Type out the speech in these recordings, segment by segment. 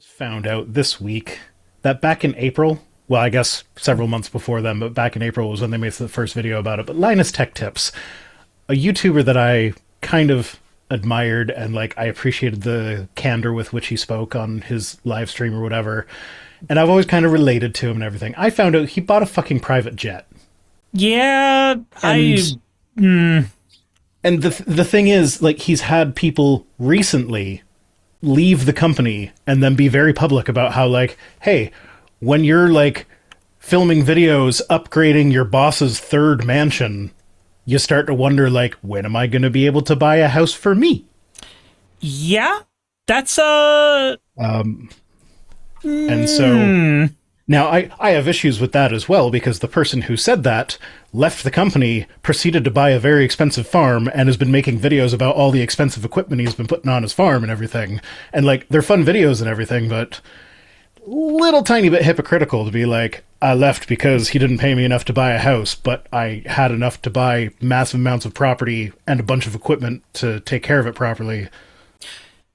Found out this week that back in April, well, I guess several months before then, but back in April was when they made the first video about it. But Linus Tech Tips, a YouTuber that I kind of admired and like I appreciated the candor with which he spoke on his live stream or whatever. And I've always kind of related to him and everything. I found out he bought a fucking private jet. Yeah, And the thing is, like, he's had people recently leave the company and then be very public about how, like, hey, when you're, like, filming videos upgrading your boss's third mansion, you start to wonder, like, when am I going to be able to buy a house for me? Yeah, that's And so now I have issues with that as well, because the person who said that left the company, proceeded to buy a very expensive farm, and has been making videos about all the expensive equipment he's been putting on his farm and everything. And like, they're fun videos and everything, but little tiny bit hypocritical to be like, I left because he didn't pay me enough to buy a house, but I had enough to buy massive amounts of property and a bunch of equipment to take care of it properly.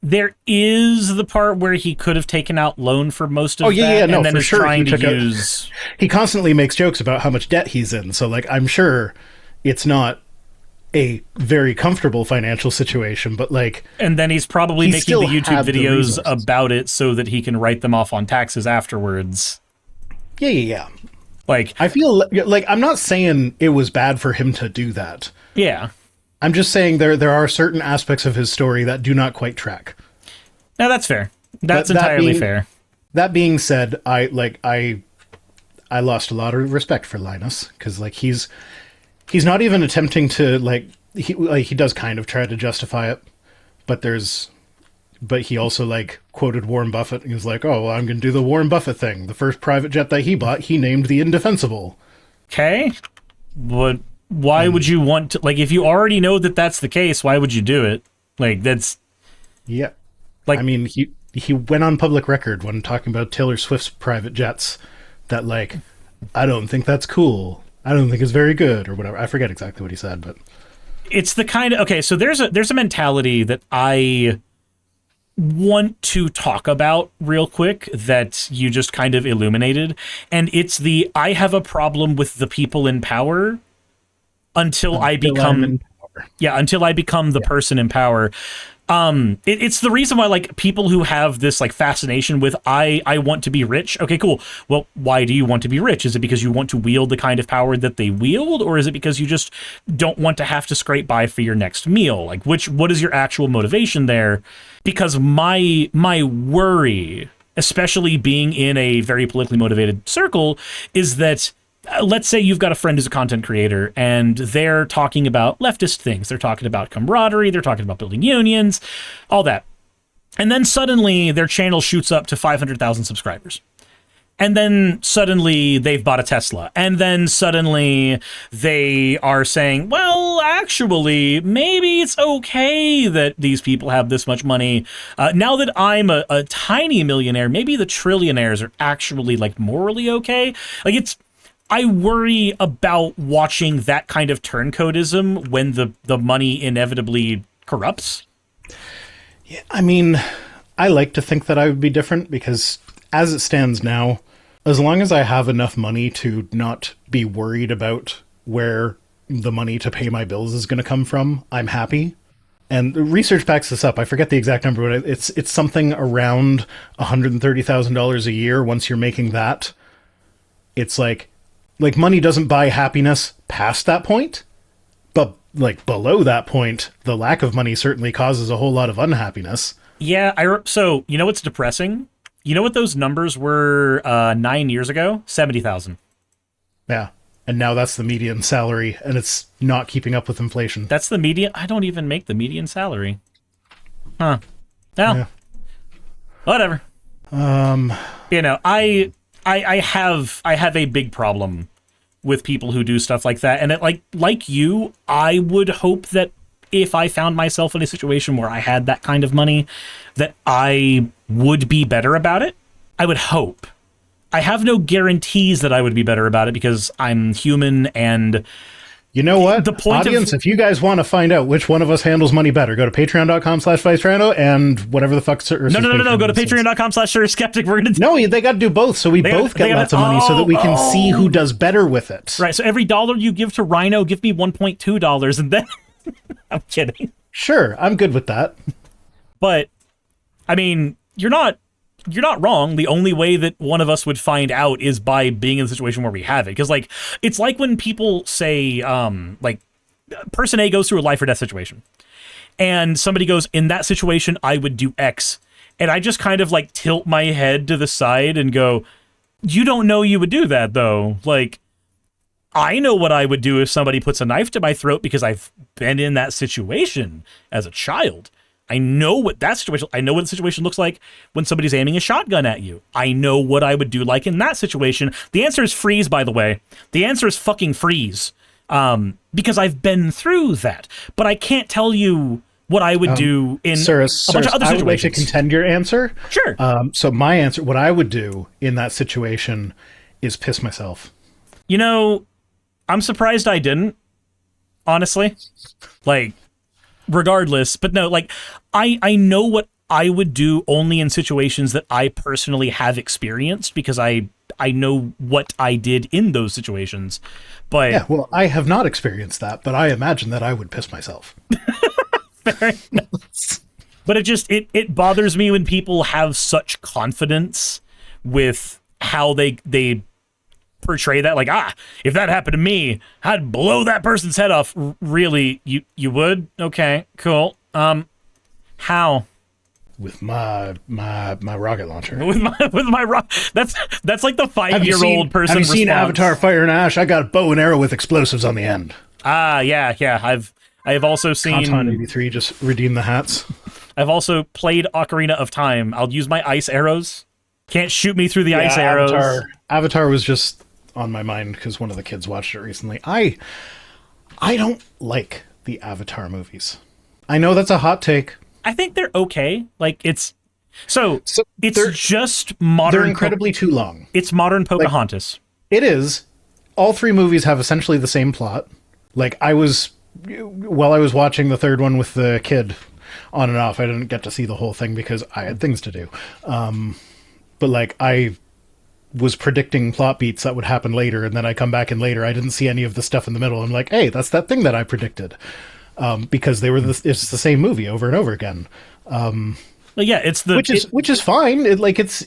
There is the part where he could have taken out loan for most of no, and then for is sure trying to use... He constantly makes jokes about how much debt he's in, so like, I'm sure it's not a very comfortable financial situation, but like... And then he's probably making the YouTube videos about it so that he can write them off on taxes afterwards. Yeah. Like, I feel like, I'm not saying it was bad for him to do that. Yeah. I'm just saying there are certain aspects of his story that do not quite track. No, that's fair. That's entirely fair. That being said, I lost a lot of respect for Linus, because like he's not even attempting to he does kind of try to justify it, but he also like quoted Warren Buffett. He was like, "Oh, well, I'm going to do the Warren Buffett thing. The first private jet that he bought, he named the Indefensible." Okay, but why would you want to, like, if you already know that that's the case, why would you do it? Like, that's... Yeah. Like, I mean, he went on public record when talking about Taylor Swift's private jets that, like, I don't think that's cool. I don't think it's very good, or whatever. I forget exactly what he said, but... It's the kind of... Okay, so there's a mentality that I want to talk about real quick that you just kind of illuminated, and it's the, I have a problem with the people in power until I become the person in power. It's the reason why, like, people who have this like fascination with I want to be rich. Okay, cool. Well, why do you want to be rich? Is it because you want to wield the kind of power that they wield, or is it because you just don't want to have to scrape by for your next meal? Like, what is your actual motivation there? Because my worry, especially being in a very politically motivated circle, is that let's say you've got a friend who's a content creator and they're talking about leftist things. They're talking about camaraderie. They're talking about building unions, all that. And then suddenly their channel shoots up to 500,000 subscribers. And then suddenly they've bought a Tesla. And then suddenly they are saying, well, actually, maybe it's okay that these people have this much money. Now that I'm a tiny millionaire, maybe the trillionaires are actually like morally okay. Like, I worry about watching that kind of turncoatism when the money inevitably corrupts. Yeah, I mean, I like to think that I would be different, because as it stands now, as long as I have enough money to not be worried about where the money to pay my bills is going to come from, I'm happy. And the research backs this up. I forget the exact number, but it's something around $130,000 a year. Once you're making that, it's like money doesn't buy happiness past that point, but like below that point, the lack of money certainly causes a whole lot of unhappiness. Yeah, so you know what's depressing? You know what those numbers were 9 years ago? 70,000. Yeah, and now that's the median salary, and it's not keeping up with inflation. That's the median? I don't even make the median salary. Huh. Well, yeah. Whatever. You know, I have a big problem with people who do stuff like that, and it, like you, I would hope that if I found myself in a situation where I had that kind of money, that I would be better about it. I would hope. I have no guarantees that I would be better about it, because I'm human, and You know what? The point Audience, if you guys want to find out which one of us handles money better, go to patreon.com/ViceRhino and whatever the fuck. No. Go to patreon.com/SureSkeptic. We're going to... No, they got to do both, so we both get lots of money so that we can see who does better with it. Right, so every dollar you give to Rhino, give me $1.2, and then... I'm kidding. Sure, I'm good with that. But, I mean, you're not wrong. The only way that one of us would find out is by being in the situation where we have it. Because, like, it's like when people say, like, person A goes through a life or death situation. And somebody goes, in that situation, I would do X. And I just kind of, like, tilt my head to the side and go, you don't know you would do that, though. Like, I know what I would do if somebody puts a knife to my throat because I've been in that situation as a child. I know what that situation. I know what the situation looks like when somebody's aiming a shotgun at you. I know what I would do like in that situation. The answer is freeze, by the way. The answer is fucking freeze, because I've been through that. But I can't tell you what I would do in a bunch of other situations. I would like to contend your answer. Sure. So my answer, what I would do in that situation, is piss myself. You know, I'm surprised I didn't. Honestly, like. Regardless, but no, like, I know what I would do only in situations that I personally have experienced because I know what I did in those situations. But yeah, well, I have not experienced that, but I imagine that I would piss myself. Fair enough. But it bothers me when people have such confidence with how they portray that, like, if that happened to me, I'd blow that person's head off. Really? You would? Okay, cool. How? With my rocket launcher. With my that's like the 5-year-old person. Have you seen Avatar: Fire and Ash? I got a bow and arrow with explosives on the end. Yeah. I've also seen Conton 83 just redeem the hats. I've also played Ocarina of Time. I'll use my ice arrows. Can't shoot me through the ice arrows. Avatar was just on my mind because one of the kids watched it recently. I don't like the Avatar movies. I know that's a hot take. I think they're okay. Like, it's just modern. They're incredibly too long. It's modern Pocahontas. Like, it is. All three movies have essentially the same plot. Like, while I was watching the third one with the kid on and off, I didn't get to see the whole thing because I had things to do. But like, I was predicting plot beats that would happen later, and then I come back in later, I didn't see any of the stuff in the middle. I'm like, hey, that's that thing that I predicted. Because it's the same movie over and over again. Yeah, it's which is fine. It's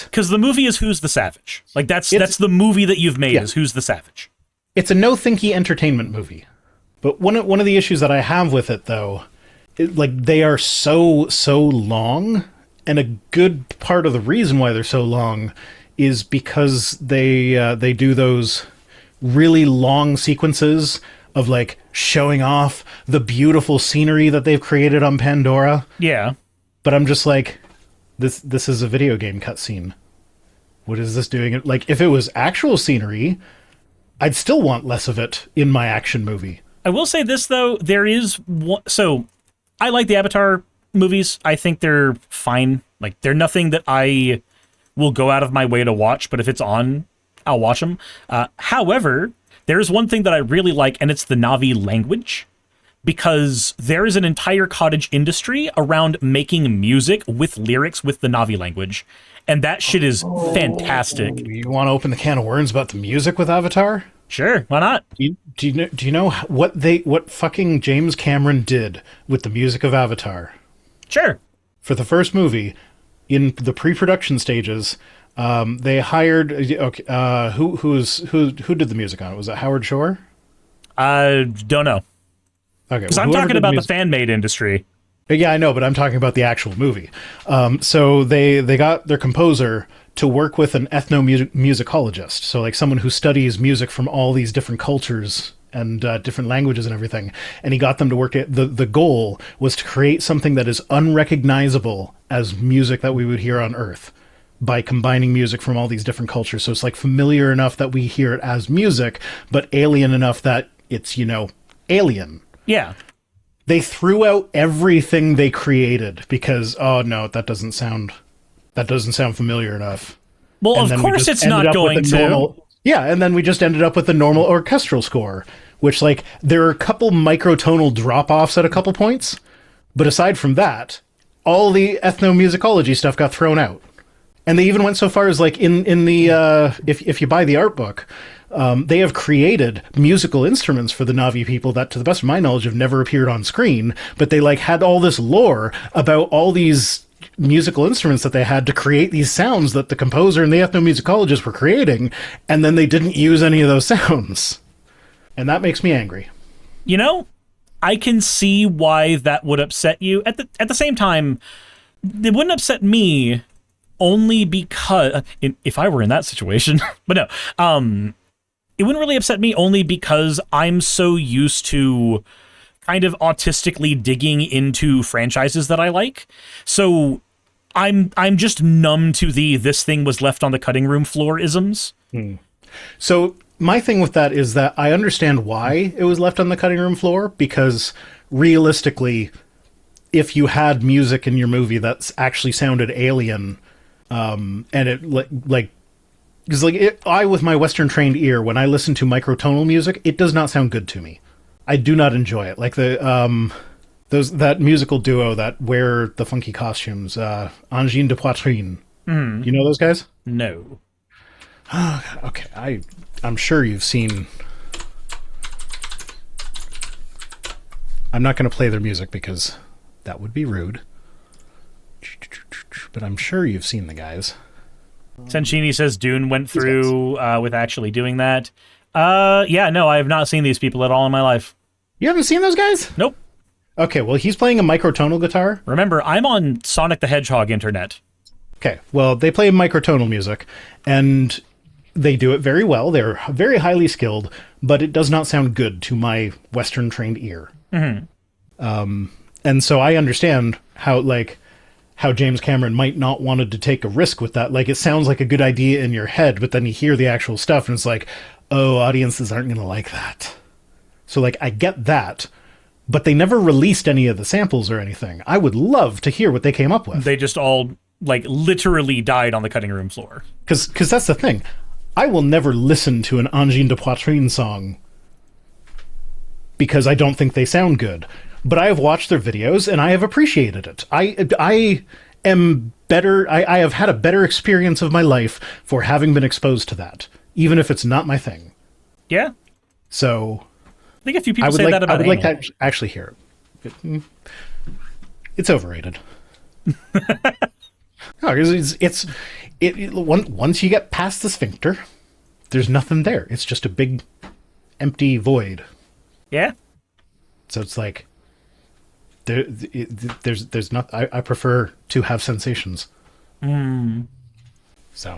because the movie is Who's the Savage. Like, that's the movie that you've made, is Who's the Savage. It's a no-thinky entertainment movie. But one of the issues that I have with it, though, they are so long, and a good part of the reason why they're so long is because they do those really long sequences of, like, showing off the beautiful scenery that they've created on Pandora. Yeah. But I'm just like, this is a video game cutscene. What is this doing? Like, if it was actual scenery, I'd still want less of it in my action movie. I will say this, though. There is one... So, I like the Avatar movies. I think they're fine. Like, they're nothing that I will go out of my way to watch, but if it's on, I'll watch them. However, there's one thing that I really like, and it's the Na'vi language, because there is an entire cottage industry around making music with lyrics with the Na'vi language, and that shit is fantastic. You want to open the can of worms about the music with Avatar? Sure, why not? Do you know what fucking James Cameron did with the music of Avatar? Sure. For the first movie, in the pre-production stages, they hired who did the music on it? Was it Howard Shore? I don't know. Okay, because I'm talking about the fan-made industry. Yeah, I know, but I'm talking about the actual movie. So they got their composer to work with an ethnomusicologist, so like someone who studies music from all these different cultures and different languages and everything. And he got them to work it. The goal was to create something that is unrecognizable as music that we would hear on Earth by combining music from all these different cultures. So it's like familiar enough that we hear it as music, but alien enough that it's, alien. Yeah. They threw out everything they created because, oh no, that doesn't sound familiar enough. Well, of course it's not going to. Yeah, and then we just ended up with the normal orchestral score, which, like, there are a couple microtonal drop-offs at a couple points, but aside from that, all the ethnomusicology stuff got thrown out. And they even went so far as, like, in the if you buy the art book, they have created musical instruments for the Na'vi people that, to the best of my knowledge, have never appeared on screen, but they, like, had all this lore about all these musical instruments that they had to create these sounds that the composer and the ethnomusicologist were creating, and then they didn't use any of those sounds. And that makes me angry. You know, I can see why that would upset you. At the same time, it wouldn't upset me only because, if I were in that situation, but no, it wouldn't really upset me only because I'm so used to kind of autistically digging into franchises that I like. So I'm just numb to this thing was left on the cutting room floor isms. So my thing with that is that I understand why it was left on the cutting room floor, because realistically, if you had music in your movie that's actually sounded alien, and it like, because like I, with my Western trained ear, when I listen to microtonal music, it does not sound good to me. I do not enjoy it. Like that musical duo that wear the funky costumes, Angine de Poitrine. You know those guys? No. Okay, I'm sure you've seen. I'm not going to play their music because that would be rude. But I'm sure you've seen the guys. Senshini says Dune went through with actually doing that. Yeah, no, I have not seen these people at all in my life. You haven't seen those guys? Nope. Okay, well, he's playing a microtonal guitar. Remember, I'm on Sonic the Hedgehog internet. Okay, well, they play microtonal music, and they do it very well. They're very highly skilled, but it does not sound good to my Western-trained ear. And so I understand how James Cameron might not wanted to take a risk with that. Like, it sounds like a good idea in your head, but then you hear the actual stuff, and it's like, oh, audiences aren't going to like that. So, like, I get that, but they never released any of the samples or anything. I would love to hear what they came up with. They just all, like, literally died on the cutting room floor. Because that's the thing. I will never listen to an Angine de Poitrine song because I don't think they sound good. But I have watched their videos, and I have appreciated it. I am better. I have had a better experience of my life for having been exposed to that, even if it's not my thing. Yeah. So I think a few people say that about I would like to actually hear it. It's overrated. No, it's once you get past the sphincter, there's nothing there. It's just a big empty void. Yeah. So it's like there's not. I prefer to have sensations. So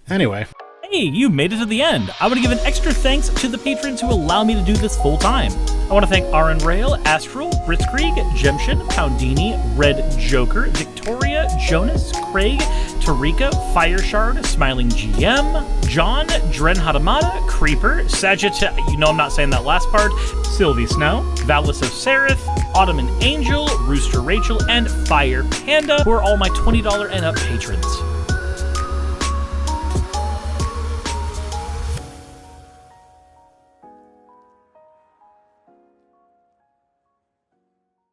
anyway. Hey, you made it to the end. I want to give an extra thanks to the patrons who allow me to do this full time. I want to thank Aaron Rail, Astral, Britzkrieg, Jemshin, Poundini, Red Joker, Victoria, Jonas, Craig, Tarika, Fireshard, Smiling GM, John, Dren Hadamada, Creeper, Sagitt, you know I'm not saying that last part, Sylvie Snow, Valis of Seraph, Ottoman Angel, Rooster Rachel, and Fire Panda, who are all my $20 and up patrons.